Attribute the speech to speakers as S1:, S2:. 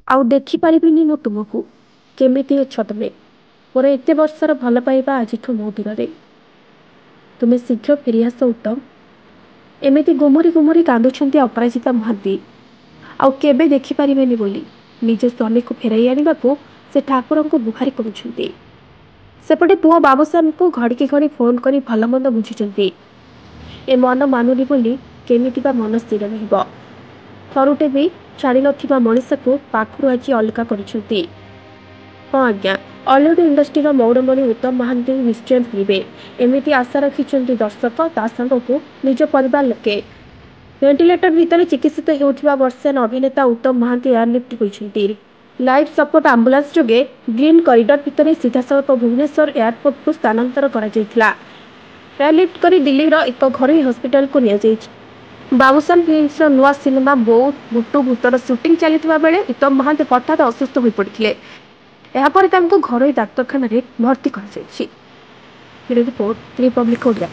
S1: ଆଉ ଦେଖିପାରିବିନି ମୁଁ ତୁମକୁ। କେମିତି ଅଛ ତୁମେ? ମୋର ଏତେ ବର୍ଷର ଭଲ ପାଇବା ଆଜିଠୁ ମୋ ଦୂରରେ। ତୁମେ ଶୀଘ୍ର ଫେରିଆସ ଉତ୍ତମ। ଏମିତି ଗୁମୁରି ଗୁମୁରି କାନ୍ଦୁଛନ୍ତି ଅପରାଜିତା ମହାନ୍ତି। ଆଉ କେବେ ଦେଖିପାରିବେନି ବୋଲି ନିଜ ସ୍ୱାମୀକୁ ଫେରାଇ ଆଣିବାକୁ ସେ ଠାକୁରଙ୍କୁ ଗୁହାରି କରୁଛନ୍ତି। ସେପଟେ ପୁଅ ବାବୁସାନଙ୍କୁ ଘଡ଼ିକି ଘଡ଼ି ଫୋନ୍ କରି ଭଲ ମନ୍ଦ ବୁଝୁଛନ୍ତି। ଏ ମନ ମାନୁନି ବୋଲି କେମିତି ବା ମନ ସ୍ଥିର ରହିବ। ଥରୁଟେ ବି ଛାଡ଼ି ନଥିବା ମଣିଷକୁ ପାଖରୁ ଆଜି ଅଲଗା କରିଛନ୍ତି। ହଁ ଆଜ୍ଞା, ଅଲିଉଡ୍ ଇଣ୍ଡଷ୍ଟ୍ରିର ମୌଡ଼ମଣି ଉତ୍ତମ ମହାନ୍ତି ନିଶ୍ଚୟ ଫେରିବେ, ଏମିତି ଆଶା ରଖିଛନ୍ତି ଦର୍ଶକ, ତା ସାଙ୍ଗକୁ ନିଜ ପରିବାର ଲୋକେ। ଭେଣ୍ଟିଲେଟର ଭିତରେ ଚିକିତ୍ସିତ ହେଉଥିବା ବର୍ଷୀୟାନ ଅଭିନେତା ଉତ୍ତମ ମହାନ୍ତି ଏୟାରଲିଫ୍ଟ ହୋଇଛନ୍ତି। ଲାଇଫ୍ ସପୋର୍ଟ ଆମ୍ବୁଲାନ୍ସ ଯୋଗେ ଗ୍ରୀନ୍ କରିଡର ଭିତରେ ସିଧାସଳଖ ଭୁବନେଶ୍ୱର ଏୟାରପୋର୍ଟକୁ ସ୍ଥାନାନ୍ତର କରାଯାଇଥିଲା। ଏୟାରଲିଫ୍ଟ କରି ଦିଲ୍ଲୀର ଏକ ଘରୋଇ ହସ୍ପିଟାଲକୁ ନିଆଯାଇଛି। ବାବୁସାନ ଫିଲ୍ମସର ନୂଆ ସିନେମା ବୋଉ ବୁଟୁ ଭୂତର ସୁଟିଂ ଚାଲିଥିବା ବେଳେ ଉତ୍ତମ ମହାନ୍ତି ହଠାତ୍ ଅସୁସ୍ଥ ହୋଇପଡ଼ିଥିଲେ। ଏହାପରେ ତାଙ୍କୁ ଘରୋଇ ଡାକ୍ତରଖାନାରେ ଭର୍ତ୍ତି କରାଯାଇଛି। Report republic Odia.